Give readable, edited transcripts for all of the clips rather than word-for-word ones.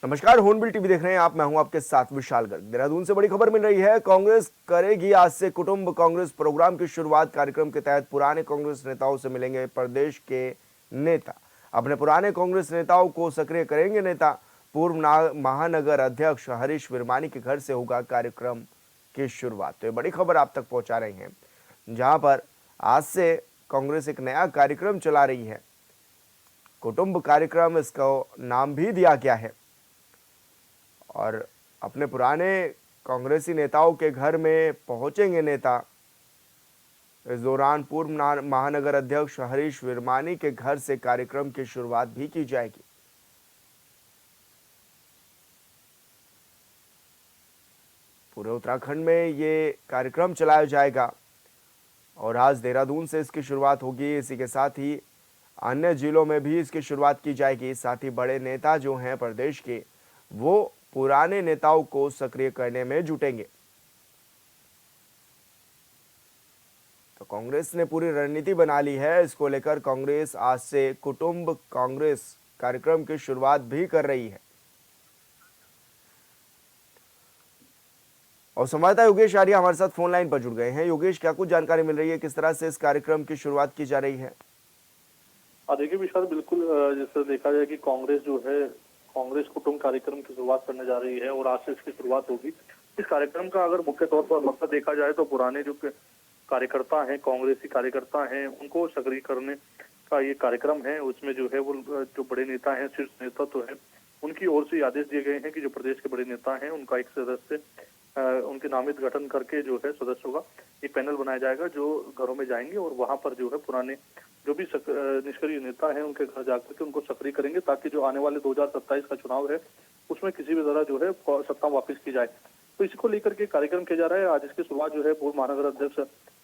नमस्कार, hornbill TV देख रहे हैं आप। मैं हूं आपके साथ विशाल गर्ग। देहरादून से बड़ी खबर मिल रही है। कांग्रेस करेगी आज से कुटुंब कांग्रेस प्रोग्राम की शुरुआत। कार्यक्रम के तहत पुराने कांग्रेस नेताओं से मिलेंगे प्रदेश के नेता। अपने पुराने कांग्रेस नेताओं को सक्रिय करेंगे नेता। पूर्व महानगर अध्यक्ष हरीश विरमानी के घर से होगा कार्यक्रम की शुरुआत। तो ये बड़ी खबर आप तक पहुंचा रहे हैं, जहां पर आज से कांग्रेस एक नया कार्यक्रम चला रही है। कुटुंब कार्यक्रम इसका नाम भी दिया गया है और अपने पुराने कांग्रेसी नेताओं के घर में पहुंचेंगे नेता। इस दौरान पूर्व महानगर अध्यक्ष हरीश विरमानी के घर से कार्यक्रम की शुरुआत भी की जाएगी। पूरे उत्तराखंड में ये कार्यक्रम चलाया जाएगा और आज देहरादून से इसकी शुरुआत होगी। इसी के साथ ही अन्य जिलों में भी इसकी शुरुआत की जाएगी। साथ ही बड़े नेता जो हैं प्रदेश के, वो पुराने नेताओं को सक्रिय करने में जुटेंगे। तो कांग्रेस ने पूरी रणनीति बना ली है। इसको लेकर कांग्रेस आज से कुटुंब कांग्रेस कार्यक्रम की शुरुआत भी कर रही है। और संवाददाता योगेश आर्य हमारे साथ फोन लाइन पर जुड़ गए हैं। योगेश, क्या कुछ जानकारी मिल रही है, किस तरह से इस कार्यक्रम की शुरुआत की जा रही है? देखिए विशाल, बिल्कुल जैसे देखा जाए कि कांग्रेस जो है कांग्रेस कुटुंब कार्यक्रम की शुरुआत करने जा रही है और आज से इसकी शुरुआत होगी। इस कार्यक्रम का अगर मुख्य तौर पर मकसद देखा जाए तो पुराने जो कार्यकर्ता हैं, कांग्रेसी कार्यकर्ता हैं, उनको सक्रिय करने का ये कार्यक्रम है। उसमें जो है वो जो बड़े नेता हैं, शीर्ष नेतृत्व है, उनकी ओर से आदेश दिए गए हैं कि जो प्रदेश के बड़े नेता हैं उनका एक सदस्य उनके नामित गठन करके जो है सदस्यों का एक पैनल बनाया जाएगा, जो घरों में जाएंगे और वहां पर जो है पुराने जो भी निष्क्रिय नेता हैं उनके घर जाकर के उनको सक्रिय करेंगे, ताकि जो आने वाले 2027 का चुनाव है उसमें किसी भी तरह जो है सत्ता वापस की जाए। तो इसको लेकर के कार्यक्रम किया जा रहा है। आज इसकी शुरुआत जो है पूर्व महानगर अध्यक्ष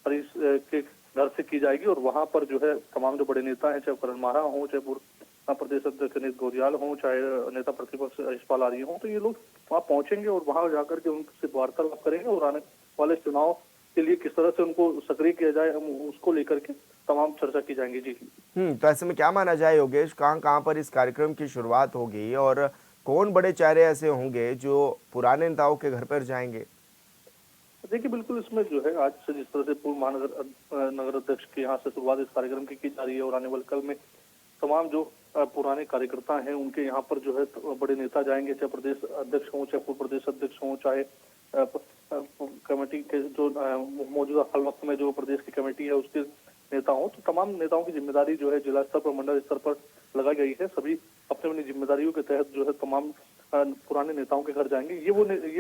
हरीश के घर से की जाएगी और वहां पर जो है तमाम जो बड़े नेता हैं, चाहे करण मारा हो, चाहे पूर्व प्रदेश अध्यक्ष अनित गोदियाल हो, चाहे नेता प्रतिपक्ष यशपाल आर्य हो, तो ये लोग वहां पहुंचेंगे और वहां जाकर के उनसे वार्तालाप करेंगे और आने वाले चुनाव के लिए किस तरह से उनको सक्रिय किया जाए उसको लेकर के तमाम चर्चा की जाएंगी। जी तो ऐसे में क्या माना जाए योगेश, कहाँ कहाँ पर इस कार्यक्रम की शुरुआत होगी और कौन बड़े चेहरे ऐसे होंगे जो पुराने नेताओं के घर पर जाएंगे? देखिए बिल्कुल, इसमें जो है आज से जिस तरह से पूर्व महानगर नगर अध्यक्ष के यहाँ से शुरुआत इस कार्यक्रम की जा रही है और आने वाले कल में तमाम जो पुराने कार्यकर्ता हैं उनके यहाँ पर जो है बड़े नेता जाएंगे, चाहे प्रदेश अध्यक्ष हों, चाहे पूर्व प्रदेश अध्यक्ष हों, चाहे कमेटी के जो मौजूदा हाल वक्त में जो प्रदेश की कमेटी है उसके नेता हों, तो तमाम नेताओं की जिम्मेदारी जो है जिला स्तर पर, मंडल स्तर पर लगाई गई है। सभी अपनी अपनी जिम्मेदारियों के तहत जो है तमाम पुराने नेताओं के घर जाएंगे। ये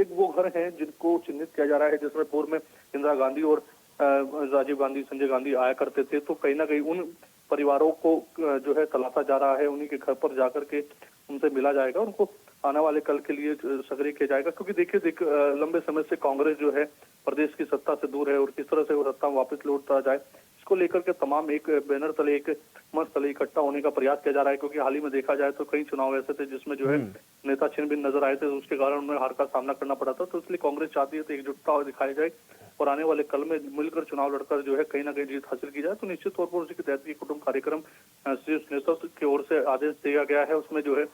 वो घर हैं जिनको चिन्हित किया जा रहा है, जिसमें पूर्व में इंदिरा गांधी और राजीव गांधी, संजय गांधी आया करते थे। तो कहीं ना कहीं उन परिवारों को जो है तलाशा जा रहा है, उन्हीं के घर पर जाकर के उनसे मिला जाएगा, उनको आने वाले कल के लिए सक्रिय किया जाएगा। क्योंकि देखिए लंबे समय से कांग्रेस जो है प्रदेश की सत्ता से दूर है और किस तरह से वो सत्ता वापस लौटता जाए, इसको लेकर के तमाम एक बैनर तले, एक मंच तले इकट्ठा होने का प्रयास किया जा रहा है। क्योंकि हाल ही में देखा जाए तो कई चुनाव ऐसे थे जिसमें जो है नेता छिन्न भिन्न नजर आए थे, तो उसके कारण उन्हें हार का सामना करना पड़ा था। तो इसलिए कांग्रेस चाहती है तो एकजुटता दिखाई जाए और आने वाले कल में मिलकर चुनाव लड़कर जो है कहीं ना कहीं जीत हासिल की जाए। तो निश्चित तौर पर उसी के तहत ये कुटुंब कार्यक्रम शीर्ष नेतृत्व की ओर से आदेश दिया गया है, उसमें जो है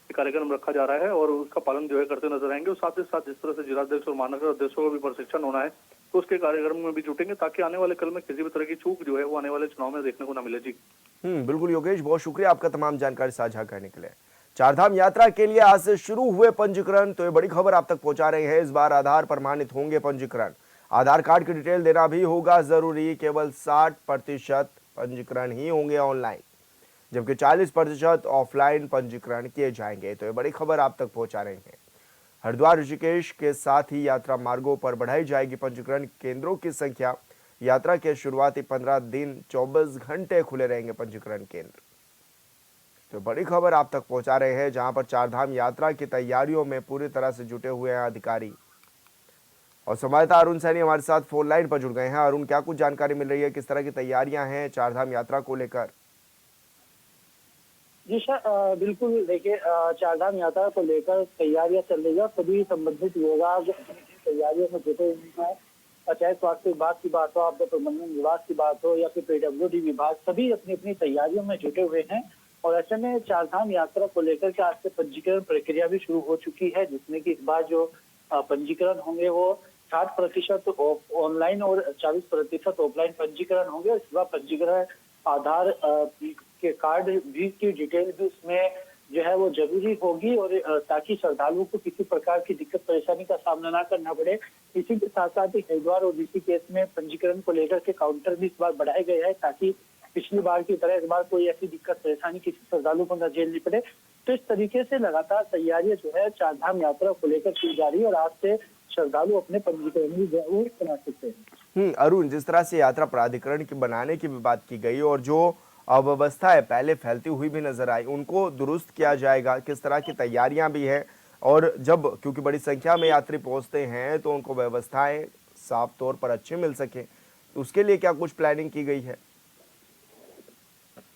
कार्यक्रम रखा जा रहा है और उसका पालन जो है करते नजर आएंगे। और साथ ही साथ जिस तरह से जिलाध्यक्ष और महानगर अध्यक्षों का भी प्रशिक्षण होना है, तो उसके कार्यक्रम में भी जुटेंगे, ताकि आने वाले कल में किसी भी तरह की चूक जो है वो आने वाले चुनाव में देखने को ना मिले। जी बिल्कुल योगेश, बहुत शुक्रिया आपका तमाम जानकारी साझा करने के लिए। चारधाम यात्रा के लिए आज से शुरू हुए पंजीकरण। तो ये बड़ी खबर आप तक पहुंचा रहे हैं। इस बार आधार प्रमाणित होंगे पंजीकरण। आधार कार्ड की डिटेल देना भी होगा जरूरी। केवल 60% पंजीकरण ही होंगे ऑनलाइन, जबकि 40% ऑफलाइन पंजीकरण किए जाएंगे। तो ये बड़ी खबर आप तक पहुंचा रहे हैं। हरिद्वार, ऋषिकेश के साथ ही यात्रा मार्गों पर बढ़ाई जाएगी पंजीकरण केंद्रों की संख्या। यात्रा के शुरुआती 15 दिन 24 घंटे खुले रहेंगे पंजीकरण केंद्र। तो बड़ी खबर आप तक पहुंचा रहे हैं, जहां पर चारधाम यात्रा की तैयारियों में पूरी तरह से जुटे हुए हैं अधिकारी। और संवाददाता अरुण सैनी हमारे साथ फोन लाइन पर जुड़ गए हैं। अरुण, क्या कुछ जानकारी मिल रही है, किस तरह की तैयारियां हैं चारधाम यात्रा को लेकर? जी सर, बिल्कुल देखिए, चारधाम यात्रा को लेकर तैयारियां चल रही है। सभी संबंधित विभाग अपनी तैयारियों में जुटे हुए हैं, और चाहे स्वास्थ्य विभाग की बात हो, आपदा प्रबंधन विभाग की बात हो या फिर पीडब्ल्यूडी विभाग, सभी अपनी अपनी तैयारियों में जुटे हुए हैं। और ऐसे में चारधाम यात्रा को लेकर के आज से पंजीकरण प्रक्रिया भी शुरू हो चुकी है, जिसमें कि इस बार जो पंजीकरण होंगे वो 60% ऑनलाइन और 40% ऑफलाइन पंजीकरण होंगे। इस बार पंजीकरण आधार के कार्ड भी की डिटेल भी उसमें जो है वो जरूरी होगी, और ताकि श्रद्धालुओं को किसी प्रकार की दिक्कत परेशानी का सामना ना करना पड़े। इसी के साथ साथ ही हरिद्वार और ऋषिकेश में पंजीकरण को लेकर के काउंटर भी इस बार बढ़ाए गए हैं, ताकि पिछली बार की तरह इस बार कोई ऐसी दिक्कत परेशानी किसी श्रद्धालु को न झेलनी पड़े। तो इस तरीके से लगातार तैयारियां जो है चारधाम यात्रा को लेकर की जा रही है, और आज से श्रद्धालु अपने पंजीकरण भी जरूर करा सकते हैं। अरुण, जिस तरह से यात्रा प्राधिकरण की बनाने की भी बात की गई और जो अव्यवस्था है पहले फैलती हुई भी नजर आई, उनको दुरुस्त किया जाएगा, किस तरह की तैयारियां भी है, और जब क्योंकि बड़ी संख्या में यात्री पहुंचते हैं तो उनको व्यवस्थाएं साफ तौर पर अच्छी मिल सके, तो उसके लिए क्या कुछ प्लानिंग की गई है?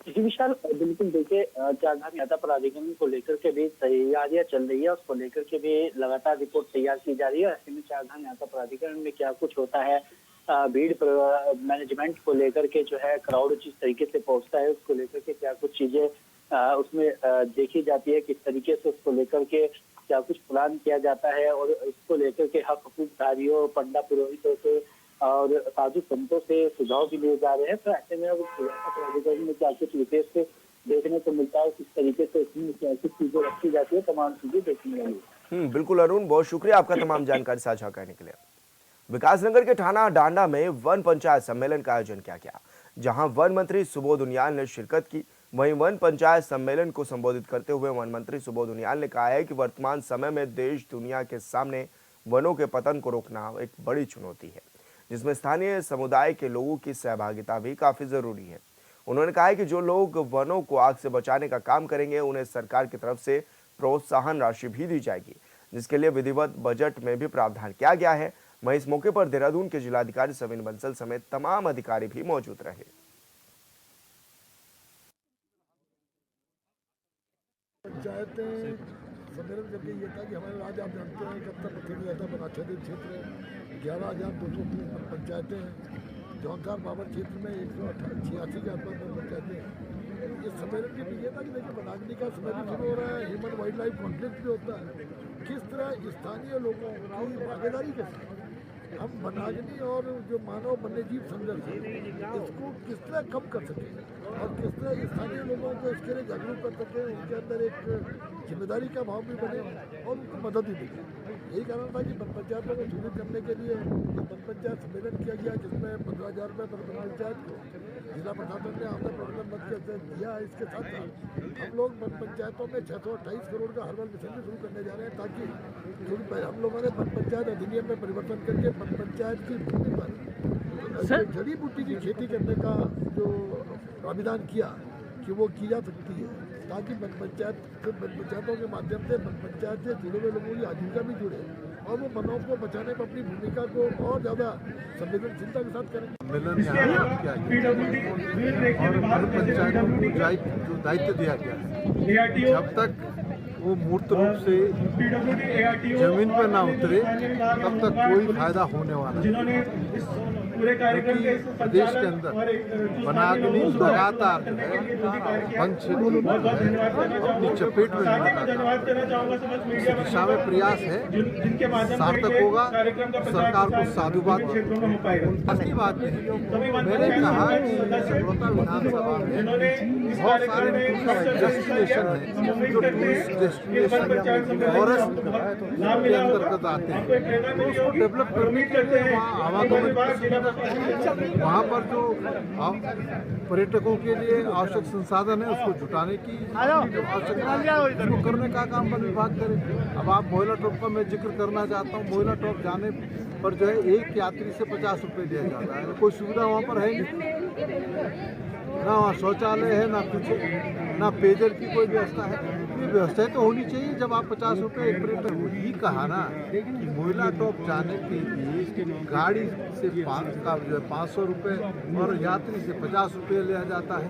जी विशाल, बिल्कुल देखिए, चारधाम यात्रा प्राधिकरण को लेकर के भी तैयारियां चल रही है, उसको लेकर के भी लगातार रिपोर्ट तैयार की जा रही है। ऐसे में चारधाम यात्रा प्राधिकरण में क्या कुछ होता है, भीड़ मैनेजमेंट को लेकर के जो है क्राउड जिस तरीके से पहुंचता है उसको लेकर के क्या कुछ चीजें उसमें देखी जाती है, किस तरीके से उसको लेकर के क्या कुछ प्लान किया जाता है, और इसको लेकर के हक हकूकधारियों, पंडा पुरोहितों से और साधु संतों से सुझाव भी लिए जा रहे हैं। तो ऐसे में अब प्राधिकरण में क्या कुछ विशेष से देखने को मिलता है, किस तरीके से इसमें क्या कुछ चीजें रखी जाती है, तमाम चीजें देखने वाली। बिल्कुल अरुण, बहुत शुक्रिया आपका तमाम जानकारी साझा करने के लिए। विकासनगर के थाना डांडा में वन पंचायत सम्मेलन का आयोजन किया गया, जहां वन मंत्री सुबोध उनियाल ने शिरकत की। वहीं वन पंचायत सम्मेलन को संबोधित करते हुए वन मंत्री सुबोध उनियाल ने कहा है कि वर्तमान समय में देश दुनिया के सामने वनों के पतन को रोकना एक बड़ी चुनौती है, जिसमें स्थानीय समुदाय के लोगों की सहभागिता भी काफी जरूरी है। उन्होंने कहा है कि जो लोग वनों को आग से बचाने का काम करेंगे उन्हें सरकार की तरफ से प्रोत्साहन राशि भी दी जाएगी, जिसके लिए विधिवत बजट में भी प्रावधान किया गया है। वहीं इस मौके पर देहरादून के जिलाधिकारी सविन बंसल समेत तमाम अधिकारी भी मौजूद रहे। पंचायतें सम्मेलन करके ये था कि हमारे राज्य आप जानते हैं कब तक पथरी रहता बनाच्छादित क्षेत्र है, 11,230 पंचायतें हैं। जौनसार बाबर क्षेत्र में 186 के आसपास पंचायतें हैं। इस सम्मेलन के लिए था कि देखिए वनाग्नि का समय भी शुरू हो रहा है, ह्यूमन वाइल्ड लाइफ कॉन्फ्लिक्ट भी होता है, किस तरह स्थानीय लोगों की भागीदारी के साथ हम वनाग्नि और जो मानव वन्यजीव संघर्ष है इसको किस तरह कम कर सकें और किस तरह स्थानीय लोगों को इसके लिए जागरूक कर सकें, उनके अंदर एक जिम्मेदारी का भाव भी बने और उनको मदद भी मिले। यही कारण था कि वन पंचायतों को सुदृढ़ करने के लिए वन पंचायत सम्मेलन किया गया, जिसमें 15,000 रुपये पर वन पंचायत को जिला प्रशासन ने आपदा प्रबंधन मद के दिया। इसके साथ साथ हम लोग वन पंचायतों में 628 करोड़ का हर्बल मिशन भी शुरू करने जा रहे हैं, ताकि क्योंकि हम लोगों ने वन पंचायत अधिनियम में परिवर्तन करके वन पंचायत की भूमि पर जड़ी बूटी की खेती करने का जो प्राविधान किया कि वो की जा सकती है, ताकि वन पंचायतों के माध्यम से वन पंचायत से जुड़े हुए लोगों की आजीविका भी जुड़े और वो वनों को बचाने में अपनी भूमिका को और ज़्यादा संवेदनशीलता के साथ करें। सम्मेलन यहाँ किया गया और वन पंचायतों को जो दायित्व दिया गया, जब तक वो मूर्त रूप से जमीन पर ना उतरे तब तक कोई फायदा होने वाला नहीं। क्योंकि प्रदेश के अंदर वनाग्नि लगातार वन क्षेत्र अपनी चपेट में इस दिशा में प्रयास है, सार्थक होगा। सरकार को साधुवाद असली बात नहीं। मैंने कहा कि सगरोता विधानसभा में बहुत सारे डेस्टिनेशन है जो टूरिस्ट डेस्टिनेशन फॉरेस्ट के अंतर्गत आते हैं, तो उसको डेवलप करने के लिए वहाँ आवागमन वहाँ पर जो पर्यटकों के लिए आवश्यक संसाधन है उसको जुटाने की जो आवश्यकता है उसको करने का काम वन विभाग करे। अब आप मोइला टॉप का मैं जिक्र करना चाहता हूँ। मोइला टॉप जाने पर जो है एक यात्री से 50 रुपये लिया जाता है, कोई सुविधा वहाँ पर है नहीं, ना वहाँ शौचालय है, ना कुछ, ना पेयजल की कोई व्यवस्था है। ये व्यवस्था तो होनी चाहिए जब आप 50 रुपये एक पर्यटक को ही कहा ना कि मोइला टॉप जाने के लिए गाड़ी से का जो है 500 रुपये और यात्री से 50 रुपये लिया जाता है।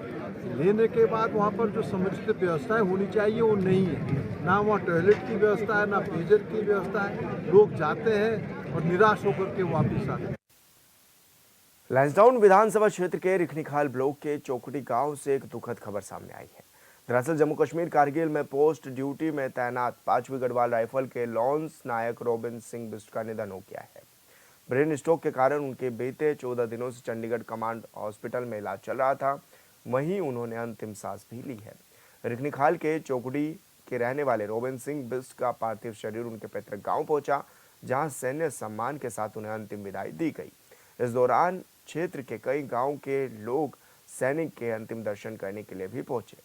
लेने के बाद वहाँ पर जो समुचित व्यवस्थाएं होनी चाहिए वो नहीं है, ना वहाँ टॉयलेट की व्यवस्था है, ना पेयजल की व्यवस्था है। लोग जाते हैं और निराश होकर के वापस आते हैं। लैंसडाउन विधानसभा क्षेत्र के रिखनीखाल ब्लॉक के चौकटी गांव से एक दुखद खबर सामने आई है। दरअसल जम्मू कश्मीर कारगिल में पोस्ट ड्यूटी में तैनात 5वीं गढ़वाल राइफल के लॉन्स नायक रोबिन सिंह बिस्ट का निधन हो गया है। ब्रेन स्ट्रोक के कारण उनके बीते 14 दिनों से चंडीगढ़ कमांड हॉस्पिटल में इलाज चल रहा था। वहीं उन्होंने अंतिम सांस भी ली है। रिखनीखाल के चौकड़ी के रहने वाले रोबिन सिंह बिस्ट का पार्थिव शरीर उनके पैतृक गांव पहुंचा, जहां सैन्य सम्मान के साथ उन्हें अंतिम विदाई दी गई। इस दौरान क्षेत्र के कई गांव के लोग सैनिक के अंतिम दर्शन करने के लिए भी पहुंचे।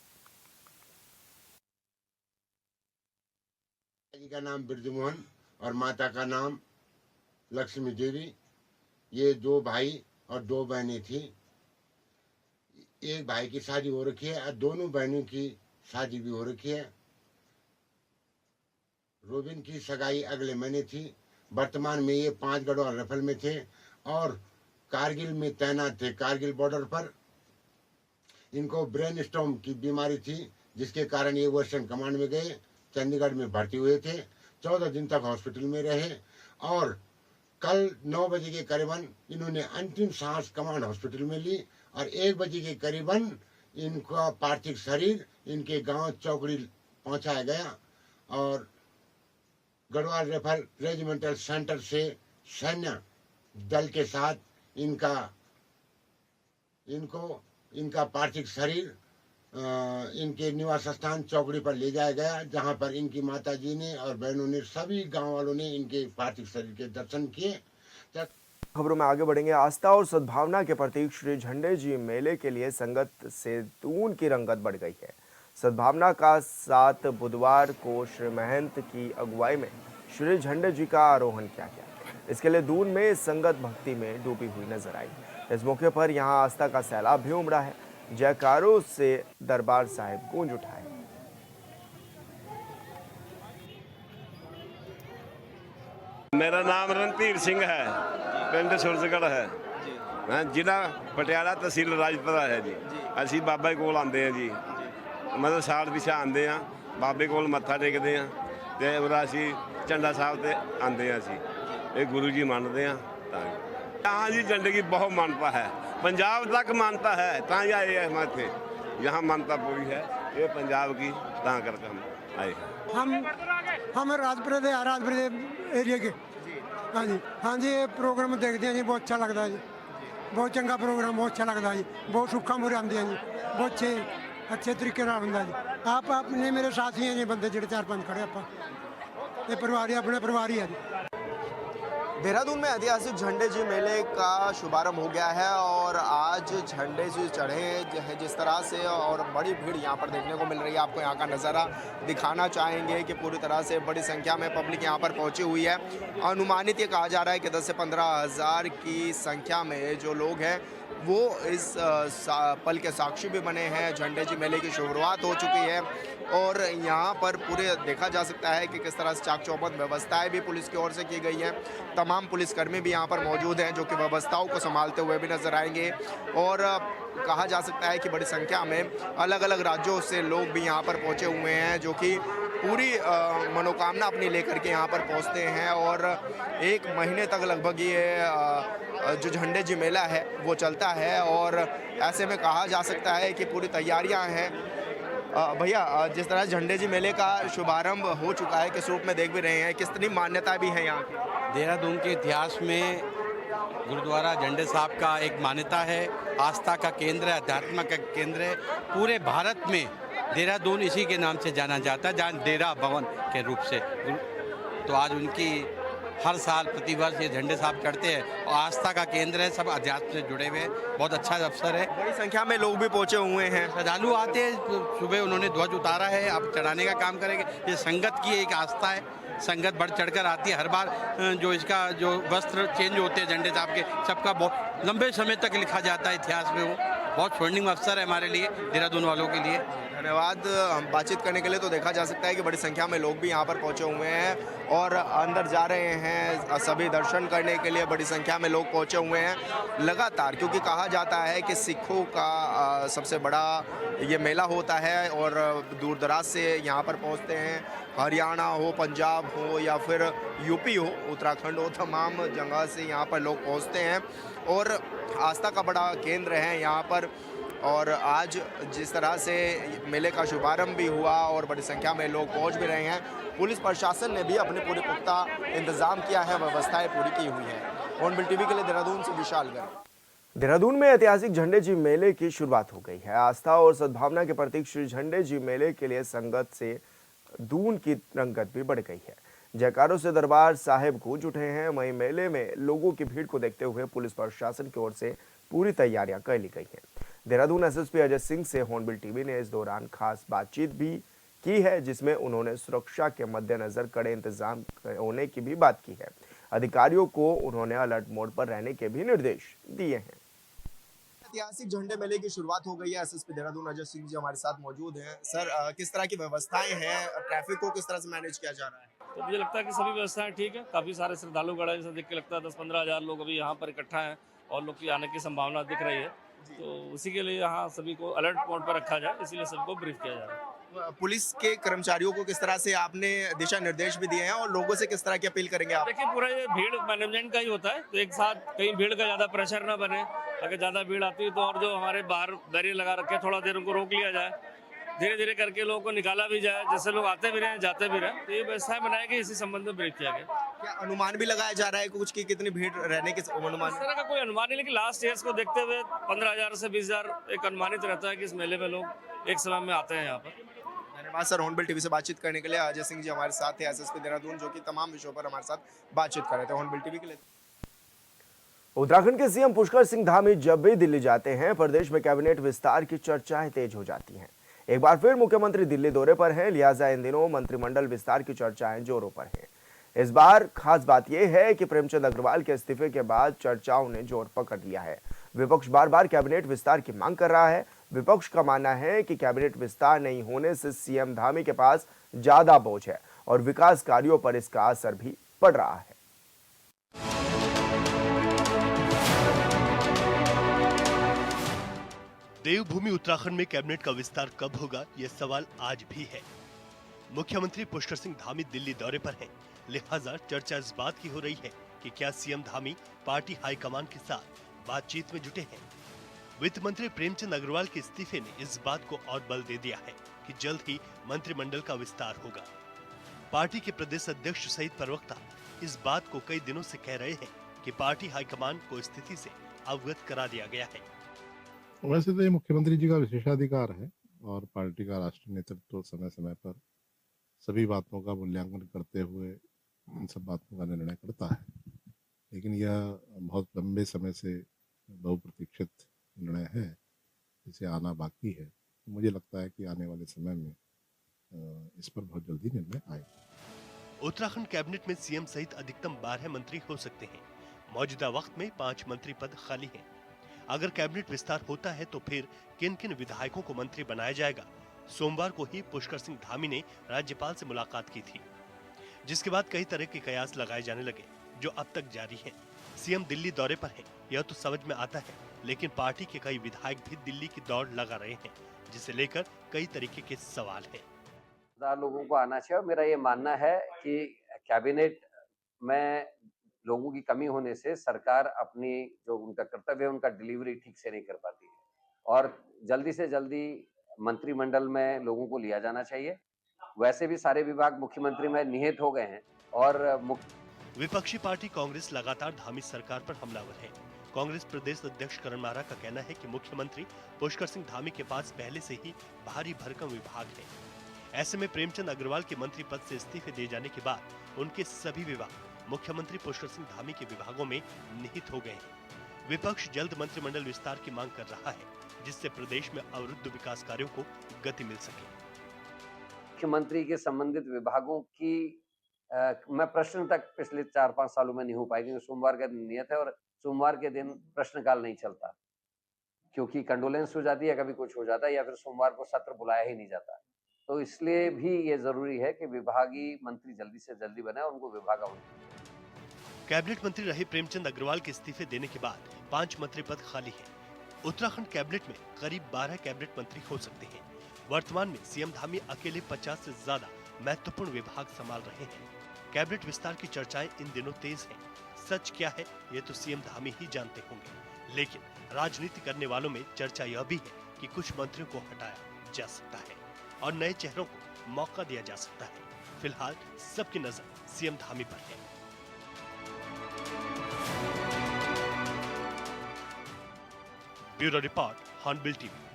जी का नाम बिरजू और माता का नाम लक्ष्मी देवी। ये 2 भाई और 2 बहनें थी। एक भाई की शादी हो रखी है और दोनों बहनों की शादी भी हो रखी है। रोबिन की सगाई अगले महीने थी। वर्तमान में ये 5 गढ़वाल राइफल में थे और कारगिल में तैनात थे। कारगिल बॉर्डर पर इनको ब्रेन स्टॉर्म की बीमारी थी, जिसके कारण ये वेस्टर्न कमांड में गए। चंडीगढ़ में भर्ती हुए थे। 14 दिन तक हॉस्पिटल में रहे और कल 9 बजे के करीबन इन्होंने अंतिम सांस कमांड हॉस्पिटल में ली और 1 बजे के करीबन इनका पार्थिव शरीर इनके गांव चौकड़ी पहुंचाया गया और गढ़वाल राइफल रेजिमेंटल सेंटर से सैन्य दल के साथ इनका पार्थिव शरीर इनके निवास स्थान चौकड़ी पर ले जाया गया, जहां पर इनकी माताजी ने और बहनों ने, सभी गांव वालों ने इनके पार्थिव शरीर के दर्शन किए। खबरों में आगे बढ़ेंगे। आस्था और सद्भावना के प्रतीक श्री झंडे जी मेले के लिए संगत से दून की रंगत बढ़ गई है। सद्भावना का 7 बुधवार को श्री महंत की अगुवाई में श्री झंडे जी का आरोहण किया गया। इसके लिए दून में संगत भक्ति में डूबी हुई नजर आई। इस मौके पर यहां आस्था का सैलाब भी उमड़ा है। जयकारों से दरबार साहिब गूंज उठा है। मेरा नाम रणधीर सिंह है, पिंड सुरजगढ़ है, जिला पटियाला, तहसील राजपुरा है जी। ਅਸੀਂ ਬਾਬਾ ਕੋਲ ਆਉਂਦੇ ਆ ਜੀ, ਮਤਲਬ ਸਾਲ ਪਿਛਾ ਆਉਂਦੇ ਆ, ਬਾਬੇ ਕੋਲ ਮੱਥਾ ਟੇਕਦੇ ਆ ਤੇ ਉਹਦਾ ਅਸੀਂ ਝੰਡਾ ਸਾਹਿਬ ਤੇ ਆਉਂਦੇ ਆ। ਅਸੀਂ ਇਹ ਗੁਰੂ ਜੀ ਮੰਨਦੇ ਆ ਤਾਂ हाँ जी। झंडे की बहुत मान्यता है, पंजाब तक मानता है, ता ही आए हम थे। यहाँ मान्यता पूरी है ये पंजाब की, ता करके हम आए। हम राजपुरे के राजपुरे एरिया के। हाँ जी ये प्रोग्राम देखते हैं जी, बहुत अच्छा लगता है जी। बहुत चंगा प्रोग्राम, बहुत अच्छा लगता है जी। बहुत सुखा मुरे आते हैं जी, बहुत अच्छे तरीके होंगे जी। आप अपने मेरे साथी हैं जी, बंदे जो 4-5 खड़े आप परिवार ही अपने परिवार ही है जी। देहरादून में ऐतिहासिक झंडे जी मेले का शुभारंभ हो गया है और आज झंडे जी चढ़े हैं जिस तरह से, और बड़ी भीड़ यहाँ पर देखने को मिल रही है। आपको यहाँ का नज़ारा दिखाना चाहेंगे कि पूरी तरह से बड़ी संख्या में पब्लिक यहाँ पर पहुँची हुई है। अनुमानित ये कहा जा रहा है कि 10 से 15 हज़ार की संख्या में जो लोग हैं वो इस पल के साक्षी भी बने हैं। झंडे जी मेले की शुरुआत हो चुकी है और यहाँ पर पूरे देखा जा सकता है कि किस तरह से चाक चौबंद व्यवस्थाएं भी पुलिस की ओर से की गई हैं। तमाम पुलिसकर्मी भी यहाँ पर मौजूद हैं जो कि व्यवस्थाओं को संभालते हुए भी नजर आएंगे। और कहा जा सकता है कि बड़ी संख्या में अलग अलग राज्यों से लोग भी यहाँ पर पहुँचे हुए हैं, जो कि पूरी मनोकामना अपनी लेकर के यहाँ पर पहुँचते हैं। और 1 महीने तक लगभग ये जो झंडे जी मेला है वो चलता है और ऐसे में कहा जा सकता है कि पूरी तैयारियां हैं। भैया, जिस तरह झंडे जी मेले का शुभारंभ हो चुका है, किस रूप में देख भी रहे हैं, कितनी मान्यता भी है यहाँ की? देहरादून के इतिहास में गुरुद्वारा झंडे साहब का एक मान्यता है, आस्था का केंद्र है, अध्यात्म का केंद्र है। पूरे भारत में देहरादून इसी के नाम से जाना जाता है, जहाँ डेरा भवन के रूप से। तो आज उनकी हर साल प्रतिवर्ष ये झंडे साहब चढ़ते हैं और आस्था का केंद्र है, सब अध्यात्म से जुड़े हुए हैं। बहुत अच्छा अवसर है, बड़ी संख्या में लोग भी पहुंचे हुए हैं। श्रद्धालु आते हैं, सुबह उन्होंने ध्वज उतारा है, अब चढ़ाने का काम करेंगे। ये संगत की एक आस्था है, संगत बढ़ चढ़कर आती है। हर बार जो इसका जो वस्त्र चेंज होते हैं झंडे साहब के, सबका बहुत लंबे समय तक लिखा जाता है इतिहास में। वो बहुत स्वर्णिम अवसर है हमारे लिए, देहरादून वालों के लिए। धन्यवाद। हम बातचीत करने के लिए तो देखा जा सकता है कि बड़ी संख्या में लोग भी यहाँ पर पहुँचे हुए हैं और अंदर जा रहे हैं। सभी दर्शन करने के लिए बड़ी संख्या में लोग पहुँचे हुए हैं लगातार, क्योंकि कहा जाता है कि सिखों का सबसे बड़ा ये मेला होता है और दूर दराज से यहाँ पर पहुँचते हैं। हरियाणा हो, पंजाब हो या फिर यूपी हो, उत्तराखंड हो, तमाम जगह से यहाँ पर लोग पहुँचते हैं और आस्था का बड़ा केंद्र है यहाँ पर। और आज जिस तरह से मेले का शुभारंभ भी हुआ और बड़ी संख्या में लोग पहुंच भी रहे हैं, पुलिस प्रशासन ने भी अपने पूरे पुख्ता इंतजाम किया है, व्यवस्थाएं पूरी की हुई है। हॉर्नबिल टीवी के लिए देहरादून से विशाल गर्ग। देहरादून में ऐतिहासिक झंडे जी मेले की शुरुआत हो गई है। आस्था और सद्भावना के प्रतीक श्री झंडे जी मेले के लिए संगत से दून की रंगत भी बढ़ गई है। जयकारों से दरबार साहिब गूंज उठे हैं। वहीं मेले में लोगों की भीड़ को देखते हुए पुलिस प्रशासन की ओर से पूरी तैयारियां कर ली गई हैं। देहरादून एसएसपी अजय सिंह से हॉर्नबिल टीवी ने इस दौरान खास बातचीत भी की है, जिसमें उन्होंने सुरक्षा के मद्देनजर कड़े इंतजाम होने की भी बात की है। अधिकारियों को उन्होंने अलर्ट मोड पर रहने के भी निर्देश दिए हैं। ऐतिहासिक झंडे मेले की शुरुआत हो गई है। एसएसपी देहरादून अजय सिंह जी हमारे साथ मौजूद हैं। सर, किस तरह की व्यवस्थाएं हैं, ट्रैफिक को किस तरह से मैनेज किया जा रहा है? तो मुझे लगता है कि सभी व्यवस्थाएं ठीक है। काफ़ी सारे श्रद्धालु गण हैं, जैसे देख के लगता है 10-15 हज़ार लोग अभी यहाँ पर इकट्ठा हैं और लोग की आने की संभावना दिख रही है। तो उसी के लिए यहाँ सभी को अलर्ट मोड पर रखा जाए, इसीलिए सबको ब्रीफ किया जा रहा है। पुलिस के कर्मचारियों को किस तरह से आपने दिशा निर्देश भी दिए हैं और लोगों से किस तरह की अपील करेंगे आप? देखिए, पूरा ये भीड़ मैनेजमेंट का ही होता है, तो एक साथ कहीं भीड़ का ज़्यादा प्रेशर ना बने। अगर ज़्यादा भीड़ आती है तो और जो हमारे बाहर बैरियर लगा रखे थोड़ा देर उनको रोक लिया जाए, धीरे धीरे करके लोगों को निकाला भी जाए, जैसे लोग आते भी रहे जाते भी रहे। तो ये व्यवस्थाएं बनाई गई, इसी संबंध में ब्रीफ किया गया। क्या अनुमान भी लगाया जा रहा है कुछ की कितनी भीड़ रहने के अनुमान? इस तरह का कोई अनुमान नहीं, लेकिन लास्ट ईयर्स को देखते हुए 15,000 से 20,000 एक अनुमानित रहता है कि इस मेले में लोग एक समय में आते हैं यहाँ पर। धन्यवाद सर। हॉर्नबिल टीवी से बातचीत करने के लिए अजय सिंह जी हमारे साथ थे, एसएसपी देहरादून, जो कि तमाम विषयों पर हमारे साथ बातचीत कर रहे थे। हॉर्नबिल टीवी के लिए। उत्तराखंड के सीएम पुष्कर सिंह धामी जब भी दिल्ली जाते हैं, प्रदेश में कैबिनेट विस्तार की चर्चाएं तेज हो जाती हैं। एक बार फिर मुख्यमंत्री दिल्ली दौरे पर हैं, लिहाजा इन दिनों मंत्रिमंडल विस्तार की चर्चाएं जोरों पर हैं। इस बार खास बात यह है कि प्रेमचंद अग्रवाल के इस्तीफे के बाद चर्चाओं ने जोर पकड़ लिया है। विपक्ष बार बार कैबिनेट विस्तार की मांग कर रहा है। विपक्ष का मानना है कि कैबिनेट विस्तार नहीं होने से सीएम धामी के पास ज्यादा बोझ है और विकास कार्यों पर इसका असर भी पड़ रहा है। देवभूमि उत्तराखंड में कैबिनेट का विस्तार कब होगा, यह सवाल आज भी है। मुख्यमंत्री पुष्कर सिंह धामी दिल्ली दौरे पर हैं, लिहाजा चर्चा इस बात की हो रही है कि क्या सीएम धामी पार्टी हाईकमान के साथ बातचीत में जुटे हैं। वित्त मंत्री प्रेमचंद अग्रवाल के इस्तीफे ने इस बात को और बल दे दिया है कि जल्द ही मंत्रिमंडल का विस्तार होगा। पार्टी के प्रदेश अध्यक्ष सहित प्रवक्ता इस बात को कई दिनों से कह रहे हैं कि पार्टी हाईकमान को स्थिति से अवगत करा दिया गया है। वैसे तो ये मुख्यमंत्री जी का विशेषाधिकार है और पार्टी का राष्ट्रीय नेतृत्व समय समय पर सभी बातों का मूल्यांकन करते हुए इन सब बातों का निर्णय करता है, लेकिन यह बहुत लंबे समय से बहुप्रतीक्षित निर्णय है, इसे आना बाकी है। तो मुझे लगता है कि आने वाले समय में इस पर बहुत जल्दी निर्णय आएगा। उत्तराखंड कैबिनेट में सीएम सहित अधिकतम 12 मंत्री हो सकते हैं। मौजूदा वक्त में 5 मंत्री पद खाली हैं। अगर कैबिनेट विस्तार होता है तो फिर किन किन विधायकों को मंत्री बनाया जाएगा। सोमवार को ही पुष्कर सिंह धामी ने राज्यपाल से मुलाकात की थी, जिसके बाद कई तरह के कयास लगाए जाने लगे, जो अब तक जारी हैं। सीएम दिल्ली दौरे पर हैं, यह तो समझ में आता है, लेकिन पार्टी के कई विधायक भी दिल्ली की दौड़ लगा रहे हैं, जिसे लेकर कई तरीके के सवाल हैं। लोगों को आना चाहिए और मेरा ये मानना है कि कैबिनेट में लोगों की कमी होने से सरकार अपनी जो उनका कर्तव्य है उनका डिलीवरी ठीक से नहीं कर पाती है और जल्दी से जल्दी मंत्रिमंडल में लोगों को लिया जाना चाहिए। वैसे भी सारे विभाग मुख्यमंत्री में निहित हो गए हैं और विपक्षी पार्टी कांग्रेस लगातार धामी सरकार पर हमलावर है। कांग्रेस प्रदेश अध्यक्ष करण मारा का कहना है कि मुख्यमंत्री पुष्कर सिंह धामी के पास पहले से ही भारी भरकम विभाग है। ऐसे में प्रेमचंद अग्रवाल के मंत्री पद से इस्तीफे दिए जाने के बाद उनके सभी विभाग मुख्यमंत्री पुष्कर सिंह धामी के विभागों में निहित हो गए हैं। विपक्ष जल्द मंत्रिमंडल विस्तार की मांग कर रहा है, जिससे प्रदेश में अवरुद्ध विकास कार्यों को गति मिल सके। मुख्यमंत्री के संबंधित विभागों की मैं प्रश्न तक पिछले 4-5 सालों में नहीं हो पाई, क्योंकि सोमवार का दिन नियत है और सोमवार के दिन प्रश्नकाल नहीं चलता, क्योंकि कंडोलेंस हो जाती है, कभी कुछ हो जाता है या फिर सोमवार को सत्र बुलाया ही नहीं जाता। तो इसलिए भी ये जरूरी है कि विभागीय मंत्री जल्दी से जल्दी बने और उनको विभाग कैबिनेट मंत्री रहे प्रेमचंद अग्रवाल के इस्तीफे देने के बाद 5 मंत्री पद खाली हैं। उत्तराखंड कैबिनेट में करीब 12 कैबिनेट मंत्री हो सकते हैं। वर्तमान में सीएम धामी अकेले 50 से ज्यादा महत्वपूर्ण विभाग संभाल रहे हैं। कैबिनेट विस्तार की चर्चाएं इन दिनों तेज हैं। सच क्या है ये तो सीएम धामी ही जानते होंगे, लेकिन राजनीति करने वालों में चर्चा यह भी है कि कुछ मंत्रियों को हटाया जा सकता है और नए चेहरों को मौका दिया जा सकता है। फिलहाल सबकी नजर सीएम धामी पर है। Bureau report, hornbill TV.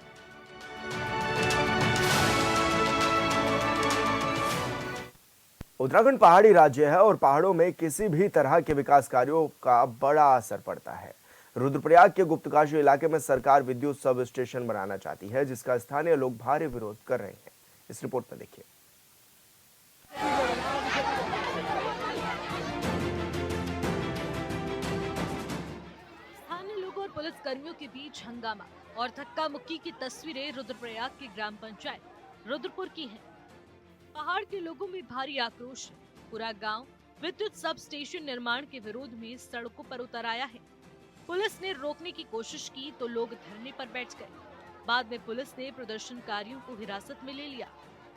Uttarakhand पहाड़ी राज्य है और पहाड़ों में किसी भी तरह के विकास कार्यों का बड़ा असर पड़ता है। रुद्रप्रयाग के गुप्तकाशी इलाके में सरकार विद्युत सब स्टेशन बनाना चाहती है, जिसका स्थानीय लोग भारी विरोध कर रहे हैं। इस रिपोर्ट में देखिए। स्थानीय लोगों और पुलिस कर्मियों के बीच हंगामा और धक्का मुक्की की तस्वीरें रुद्रप्रयाग की ग्राम पंचायत रुद्रपुर की हैं। पहाड़ के लोगों में भारी आक्रोश है। पूरा गांव विद्युत सब स्टेशन निर्माण के विरोध में सड़कों पर उतर आया है। पुलिस ने रोकने की कोशिश की तो लोग धरने पर बैठ गए। बाद में पुलिस ने प्रदर्शनकारियों को हिरासत में ले लिया,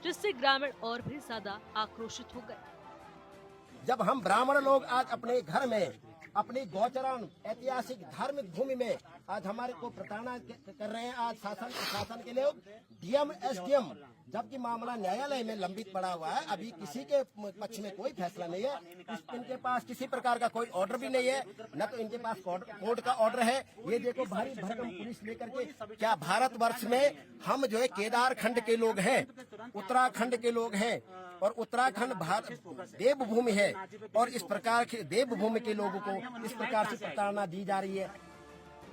जिससे ग्रामीण और भी ज्यादा आक्रोशित हो गए। जब हम ब्राह्मण लोग आज अपने घर में अपनी गौचरण ऐतिहासिक धार्मिक भूमि में आज हमारे को प्रताड़ना कर रहे हैं, आज शासन के लोग डीएम एसडीएम, जबकि मामला न्यायालय में लंबित पड़ा हुआ है। अभी किसी के पक्ष में कोई फैसला नहीं है। इनके पास किसी प्रकार का कोई ऑर्डर भी नहीं है, न तो इनके पास कोर्ट का ऑर्डर है। ये देखो भारी भरकम पुलिस लेकर के, क्या भारतवर्ष में हम जो है केदार खंड के लोग हैं, उत्तराखंड के लोग हैं और उत्तराखंड देवभूमि है और इस प्रकार के देवभूमि के लोगों को इस प्रकार से प्रताड़ना दी जा रही है।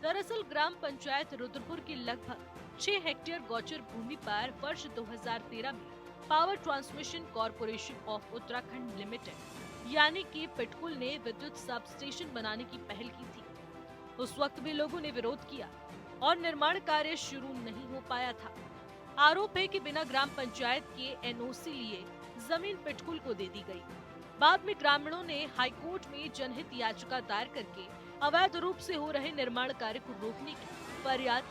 दरअसल ग्राम पंचायत रुद्रपुर की लगभग 6 हेक्टेयर गौचर भूमि पर वर्ष 2013 में power transmission corporation of Uttarakhand limited यानी कि पिटकुल ने विद्युत सब स्टेशन बनाने की पहल की थी। उस वक्त भी लोगों ने विरोध किया और निर्माण कार्य शुरू नहीं हो पाया था। आरोप है कि बिना ग्राम पंचायत के एनओसी लिए जमीन पिटकुल को दे दी गई। बाद में ग्रामीणों ने हाईकोर्ट में जनहित याचिका दायर करके अवैध रूप से हो रहे निर्माण कार्य को रोकने की फरियाद,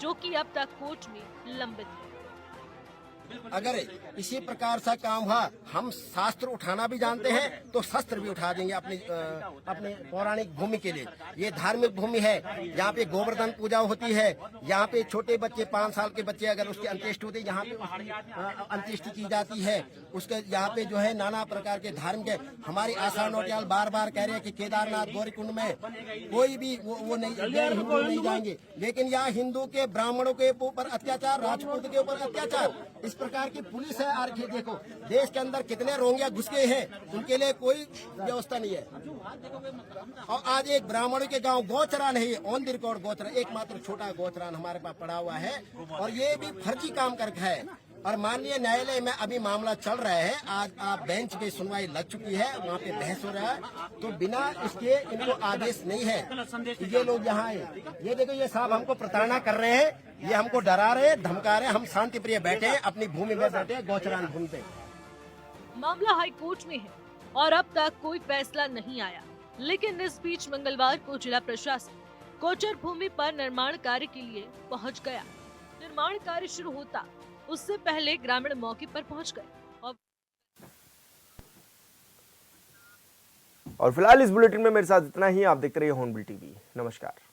जो कि अब तक कोर्ट में लंबित है। अगर इसी प्रकार से काम हुआ, हम शास्त्र उठाना भी जानते हैं तो शस्त्र भी उठा देंगे अपने पौराणिक भूमि के लिए। ये धार्मिक भूमि है, यहाँ पे गोवर्धन पूजा होती है, यहाँ पे छोटे बच्चे 5 साल के बच्चे अगर उसकी अंत्येष्टि होती है, यहाँ पे अंत्येष्टि की जाती है। उसके यहाँ पे जो है नाना प्रकार के धार्मिक, हमारी आशा नोटियाल बार बार कह रहे हैं कि केदारनाथ गौरीकुंड में कोई भी वो नहीं, हिंदू नहीं जाएंगे, लेकिन यहाँ हिंदू के ब्राह्मणों के ऊपर अत्याचार, राजपूत के ऊपर अत्याचार, इस प्रकार की पुलिस है। आरक्षी देखो देश के अंदर कितने रोहिंग्या घुस गए हैं, उनके लिए कोई व्यवस्था नहीं है। और आज एक ब्राह्मणों के गांव गौचरान है, ऑन द रिकॉर्ड गौचरान, एकमात्र छोटा गौचरान हमारे पास पड़ा हुआ है और ये भी फर्जी काम करके है। और माननीय न्यायालय में अभी मामला चल रहा है, आज आप बेंच पे सुनवाई लग चुकी है, वहाँ पे बहस हो रहा है, तो बिना इसके इनको आदेश नहीं है ये लोग यहाँ आए। ये देखो ये साहब हमको प्रताड़ना कर रहे हैं, ये हमको डरा रहे, धमका रहे। हम शांति प्रिय बैठे हैं, अपनी भूमि में बैठे हैं, गौचरान भूमि पे। मामला हाईकोर्ट में है और अब तक कोई फैसला नहीं आया, लेकिन इस बीच मंगलवार को जिला प्रशासन गौचर भूमि पर निर्माण कार्य के लिए पहुंच गया। निर्माण कार्य शुरू होता उससे पहले ग्रामीण मौके पर पहुंच गए। और फिलहाल इस बुलेटिन में मेरे साथ इतना ही। आप देखते रहिए हॉर्नबिल टीवी। नमस्कार।